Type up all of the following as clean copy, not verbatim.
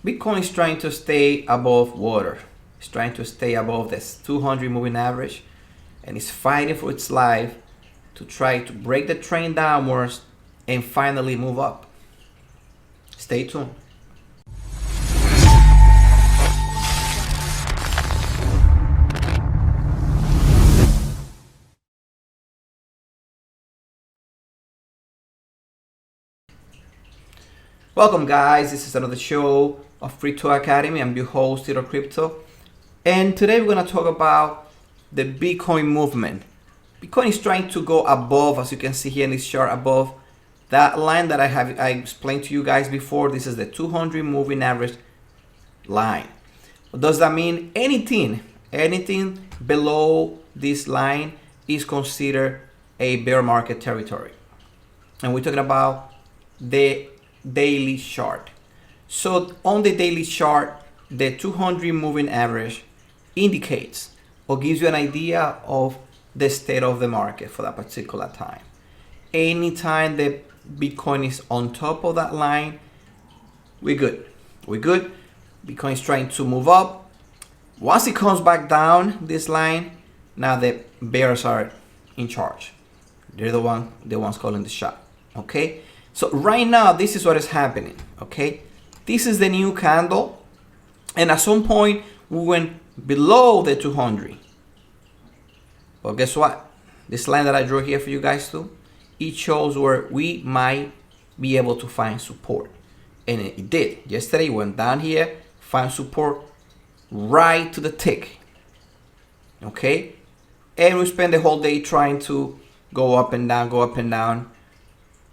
Bitcoin is trying to stay above water. It's trying to stay above this 200 moving average, and it's fighting for its life to try to break the trend downwards and finally move up. Stay tuned. Welcome guys, this is another show of Crypto Academy. I'm your host, Crypto, and today we're going to talk about the Bitcoin movement. Bitcoin is trying to go above, as you can see here in this chart, above that line that I explained to you guys before. This is the 200 moving average line. What does that mean? Anything below this line is considered a bear market territory, and we're talking about the daily chart. So on the daily chart, the 200 moving average indicates or gives you an idea of the state of the market for that particular time. Anytime the Bitcoin is on top of that line, we're good. Bitcoin is trying to move up. Once it comes back down this line, now the bears are in charge. They're the ones calling the shot. Okay. So right now, this is what is happening, okay? This is the new candle, and at some point, we went below the 200. But guess what? This line that I drew here for you guys too, it shows where we might be able to find support. And it did. Yesterday, it went down here, find support right to the tick, okay? And we spent the whole day trying to go up and down,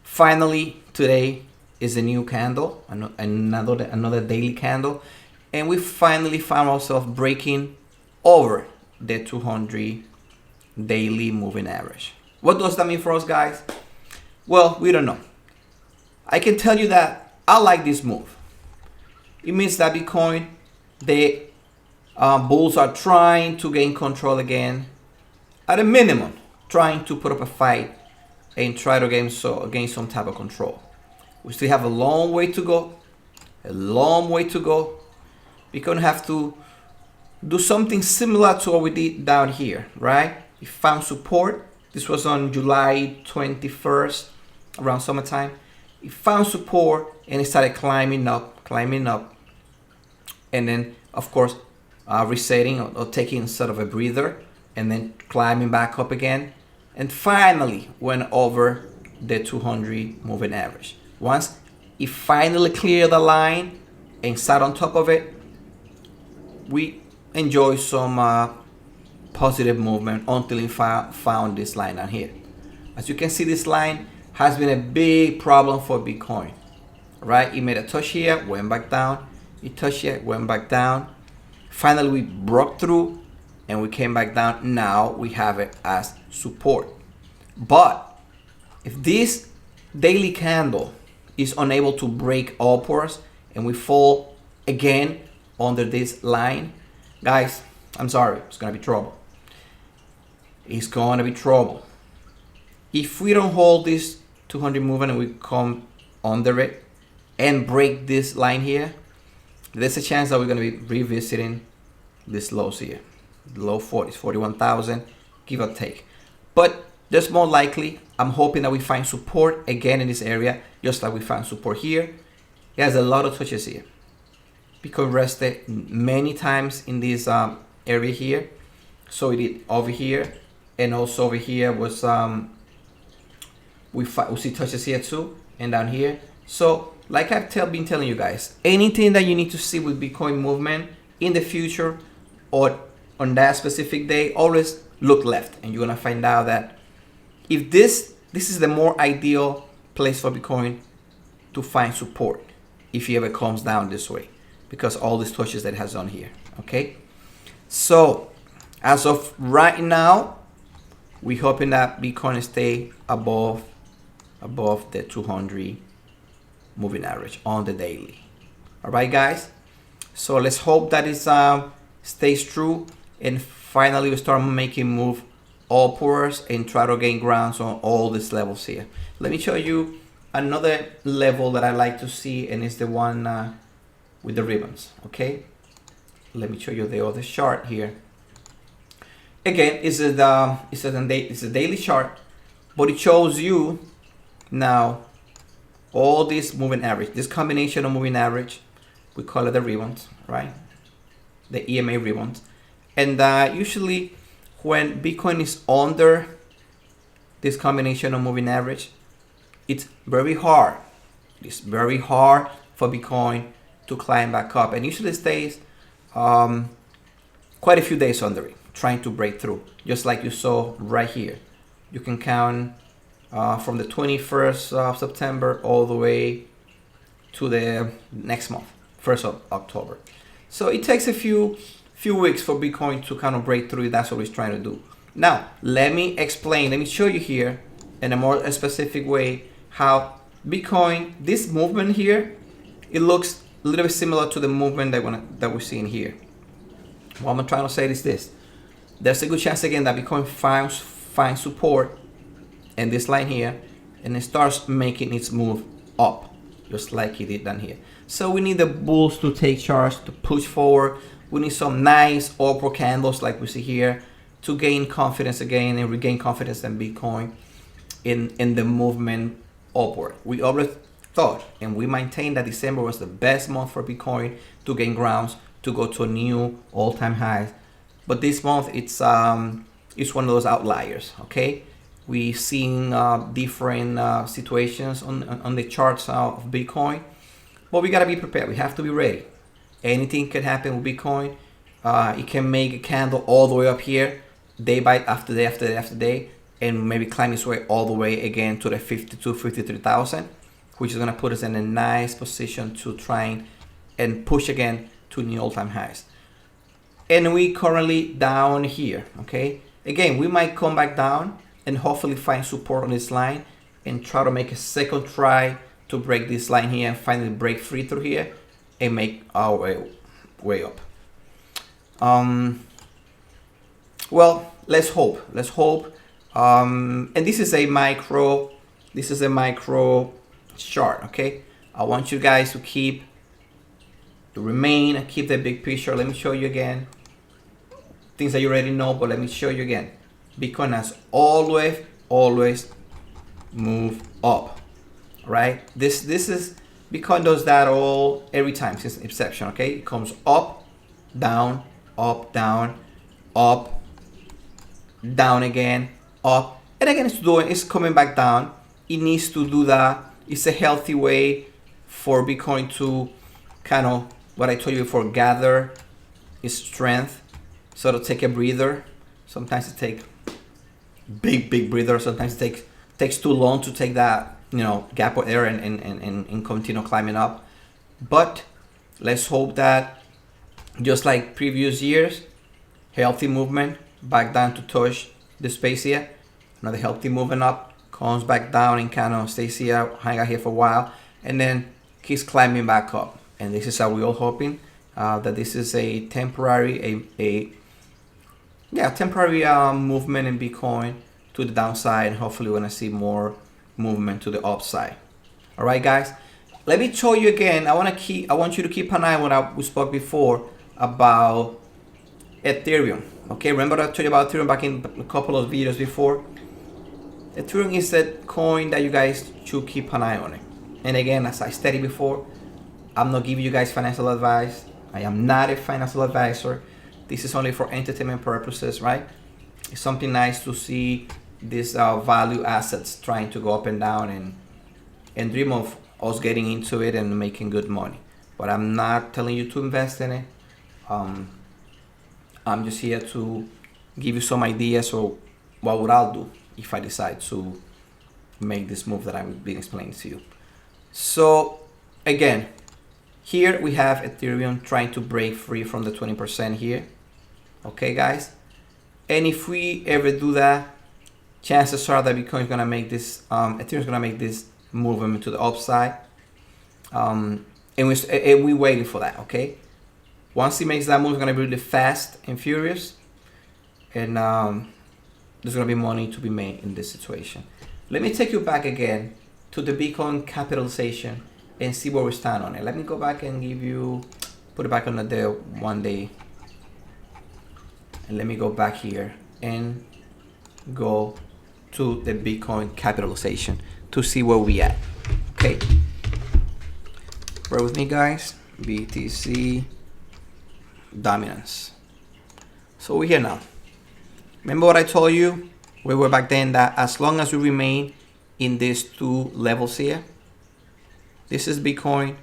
Finally, today is a new candle, another daily candle, and we finally found ourselves breaking over the 200 daily moving average. What does that mean for us, guys? Well, we don't know. I can tell you that I like this move. It means that Bitcoin, the bulls are trying to gain control again, at a minimum, trying to put up a fight and try to gain some type of control. We still have a long way to go. We're gonna have to do something similar to what we did down here, right? We found support. This was on July 21st, around summertime. We found support and it started climbing up, and then of course resetting or taking sort of a breather, and then climbing back up again. And finally went over the 200 moving average. Once it finally cleared the line and sat on top of it, we enjoyed some positive movement until it found this line down here. As you can see, this line has been a big problem for Bitcoin, right? It made a touch here, went back down. It touched here, went back down. Finally, we broke through and we came back down. Now we have it as support. But if this daily candle is unable to break upwards and we fall again under this line, guys, I'm sorry, it's gonna be trouble. It's gonna be trouble. If we don't hold this 200 movement and we come under it and break this line here, there's a chance that we're gonna be revisiting this lows here. The low 40s, 41,000, give or take. But just more likely, I'm hoping that we find support again in this area, just like we found support here. It has a lot of touches here. Bitcoin rested many times in this area here. So it did over here, and also over here was we see touches here too, and down here. So like I've been telling you guys, anything that you need to see with Bitcoin movement in the future or on that specific day, always look left, and you're gonna find out that if this is the more ideal place for Bitcoin to find support if he ever comes down this way, because all these touches that it has on here. Okay, so as of right now, we're hoping that Bitcoin stay above the 200 moving average on the daily. All right, guys. So let's hope that it stays true, and finally we start making move upwards and try to gain grounds on all these levels here. Let me show you another level that I like to see, and it's the one with the ribbons. Okay, let me show you the other chart here. Again, it's a daily chart, but it shows you now all this moving average, this combination of moving average, we call it the ribbons, right? The EMA ribbons. And usually when Bitcoin is under this combination of moving average, it's very hard. It's very hard for Bitcoin to climb back up, and usually stays quite a few days under it, trying to break through, just like you saw right here. You can count from the 21st of September all the way to the next month, 1st of October. So it takes a few weeks for Bitcoin to kind of break through. That's what it's trying to do. Now, let me explain, let me show you here in a more specific way how Bitcoin, this movement here, it looks a little bit similar to the movement that we're seeing here. What I'm trying to say is this. There's a good chance again that Bitcoin finds support in this line here, and it starts making its move up, just like it did down here. So we need the bulls to take charge, to push forward. We need some nice upward candles like we see here to gain confidence again and regain confidence in Bitcoin in the movement upward. We always thought and we maintained that December was the best month for Bitcoin to gain grounds, to go to a new all-time high. But this month it's one of those outliers. Okay, we've seen different situations on the charts of Bitcoin, but we gotta be prepared. We have to be ready. Anything can happen with Bitcoin. It can make a candle all the way up here, day by after day after day after day, and maybe climb its way all the way again to the 52, 53,000, which is gonna put us in a nice position to try and push again to new all-time highs. And we currently down here. Okay, again, we might come back down and hopefully find support on this line and try to make a second try to break this line here and finally break free through here and make our way up. Well, let's hope. And this is a micro chart. Okay, I want you guys to keep the big picture. Let me show you again things that you already know, but let me show you again. Bitcoin has always move up, right? This is Bitcoin does that every time since inception. Okay, it comes up, down, down again, up, and again it's coming back down. It needs to do that. It's a healthy way for Bitcoin to kind of, what I told you before, gather its strength, sort of take a breather. Sometimes it takes big breather. Sometimes it takes too long to take that, gap of air and continue climbing up. But let's hope that just like previous years, healthy movement back down to touch the space here, another healthy movement up, comes back down and kind of stays here, hang out here for a while, and then keeps climbing back up. And this is how we're all hoping that this is a temporary movement in Bitcoin to the downside, and hopefully we're gonna see more movement to the upside. All right, guys, let me show you again. I want you to keep an eye on what we spoke before about Ethereum. Okay, remember I told you about Ethereum back in a couple of videos before. Ethereum is a coin that you guys should keep an eye on it. And again, as I stated before, I'm not giving you guys financial advice. I am not a financial advisor. This is only for entertainment purposes, right? It's something nice to see these value assets trying to go up and down and dream of us getting into it and making good money. But I'm not telling you to invest in it. I'm just here to give you some ideas of what would I do if I decide to make this move that I've been explaining to you. So again, here we have Ethereum trying to break free from the 20% here. Okay, guys, and if we ever do that, chances are that Bitcoin is gonna make this, Ethereum is gonna make this movement to the upside, and we're waiting for that. Okay, once he makes that move, it's gonna be really fast and furious, and there's gonna be money to be made in this situation. Let me take you back again to the Bitcoin capitalization and see where we stand on it. Let me go back and give you, put it back on the 1 day. And let me go back here and go to the Bitcoin capitalization to see where we at. Okay. Bear with me, guys. BTC dominance. So we're here now. Remember what I told you? We were back then that as long as we remain in these two levels here, this is Bitcoin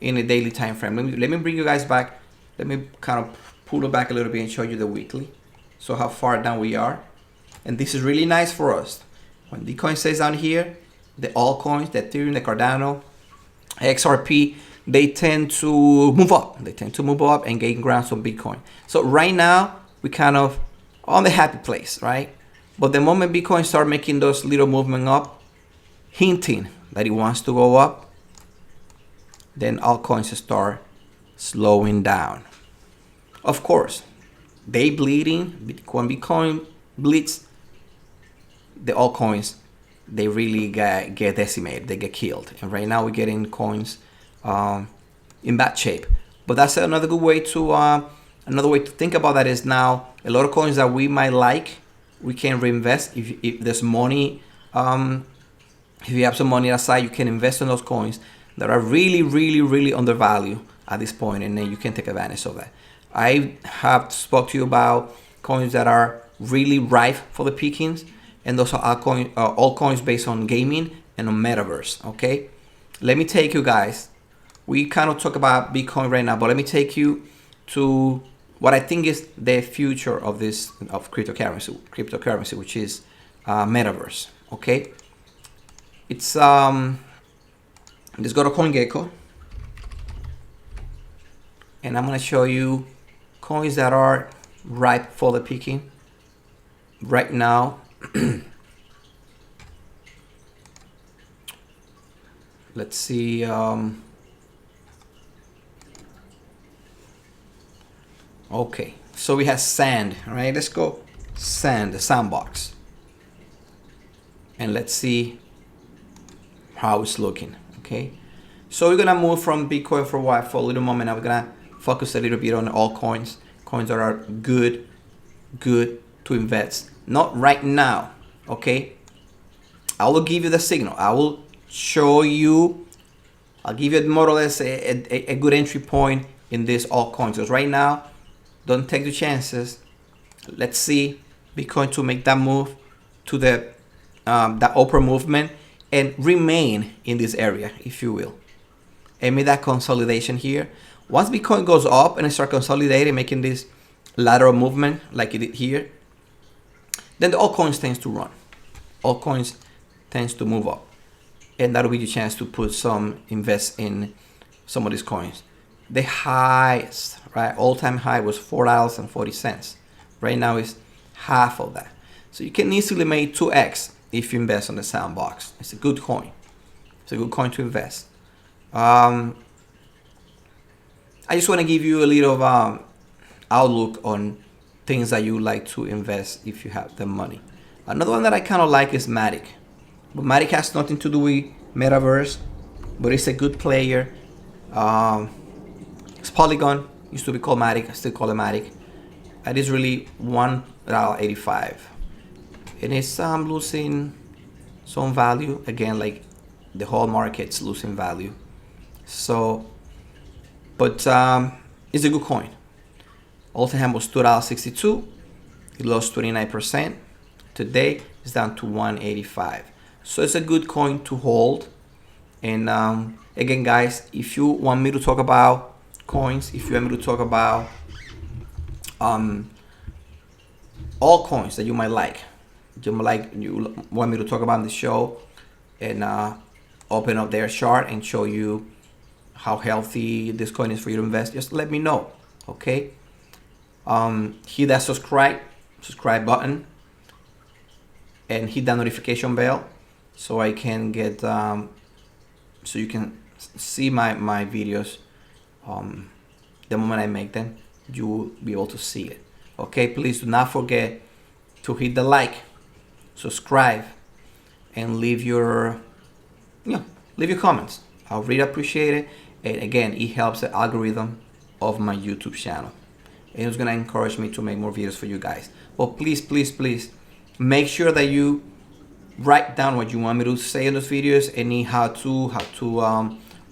in a daily time frame. Let me bring you guys back. Let me kind of pull it back a little bit and show you the weekly. So how far down we are. And this is really nice for us. When Bitcoin stays down here, the altcoins, the Ethereum, the Cardano, XRP, they tend to move up. They tend to move up and gain ground on Bitcoin. So right now, we kind of on the happy place, right? But the moment Bitcoin start making those little movement up, hinting that it wants to go up, then altcoins start slowing down. Of course, they bleeding. When Bitcoin bleeds, the altcoins, they really get decimated. They get killed. And right now we're getting coins in bad shape. But that's another good way to another way to think about that is now a lot of coins that we might like, we can reinvest. If there's money, if you have some money aside, you can invest in those coins that are really undervalued at this point, and then you can take advantage of that. I have spoke to you about coins that are really ripe for the pickings, and those are all coins based on gaming and on metaverse. Okay, let me take you guys. We kind of talk about Bitcoin right now, but let me take you to what I think is the future of this of cryptocurrency, which is metaverse. Okay, it's let's go to CoinGecko, and I'm gonna show you coins that are ripe for the picking right now. Let's see. Okay, so we have sand. All right, let's go sand, the sandbox, and let's see how it's looking. Okay, so we're gonna move from Bitcoin for a while, for a little moment. Now we're gonna focus a little bit on all coins that are good to invest. Not right now. Okay, I will give you the signal. I will show you. I'll give you more or less a good entry point in this altcoins. Because right now, don't take the chances. Let's see Bitcoin to make that move to the that upper movement and remain in this area, if you will, and make that consolidation here. Once Bitcoin goes up and it starts consolidating, making this lateral movement like it did here, then the altcoins tends to run. Altcoins tends to move up, and that'll be your chance to put some invest in some of these coins. The highest, right, all-time high was $4.40. Right now is half of that. So you can easily make 2x if you invest on the sandbox. It's a good coin. It's a good coin to invest. I just want to give you a little outlook on things that you like to invest if you have the money. Another one that I kind of like is Matic. But Matic has nothing to do with metaverse, but it's a good player. It's Polygon, used to be called Matic, I still call it Matic. It is really $1.85. And it's losing some value. Again, like the whole market's losing value. So, but it's a good coin. All-time was $2.62. It lost 29%. Today it's down to $1.85. So it's a good coin to hold. And again, guys, if you want me to talk about coins, if you want me to talk about all coins that you might like, you want me to talk about on the show, and open up their chart and show you how healthy this coin is for you to invest, just let me know. Okay, hit that subscribe button and hit that notification bell so I can get so you can see my videos the moment I make them. You will be able to see it. Okay, please do not forget to hit the like, subscribe, and leave your comments. I'll really appreciate it. And again, it helps the algorithm of my YouTube channel. And it's gonna encourage me to make more videos for you guys. But please, please, please, make sure that you write down what you want me to say in those videos. Any how to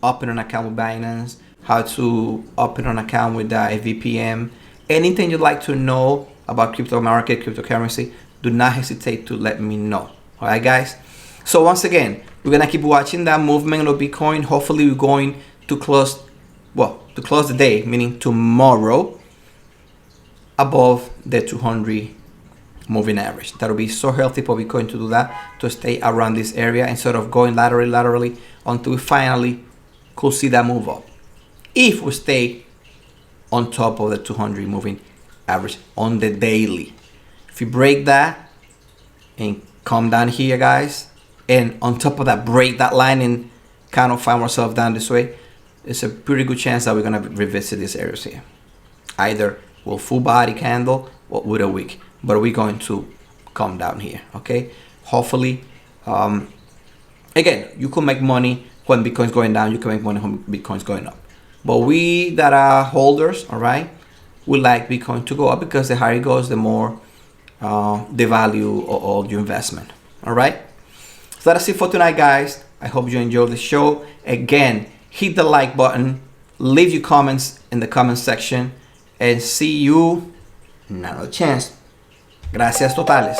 open an account with Binance, how to open an account with a VPN, anything you'd like to know about crypto market, cryptocurrency, do not hesitate to let me know. All right, guys. So once again, we're gonna keep watching that movement of Bitcoin. Hopefully, we're going to close the day, meaning tomorrow, above the 200 moving average. That'll be so healthy for Bitcoin to do that, to stay around this area instead of going laterally until we finally could see that move up. If we stay on top of the 200 moving average on the daily. If we break that and come down here, guys, and on top of that break that line and kind of find ourselves down this way, it's a pretty good chance that we're gonna revisit these areas here. Either with full body candle or with a wick, but we're going to come down here. Okay, hopefully again, you can make money when Bitcoin's going down, you can make money when Bitcoin's going up, but we that are holders, all right, we like Bitcoin to go up, because the higher it goes, the more the value of your investment. All right, so that's it for tonight, guys. I hope you enjoyed the show. Again, hit the like button, leave your comments in the comment section, and see you in another chance. Gracias totales.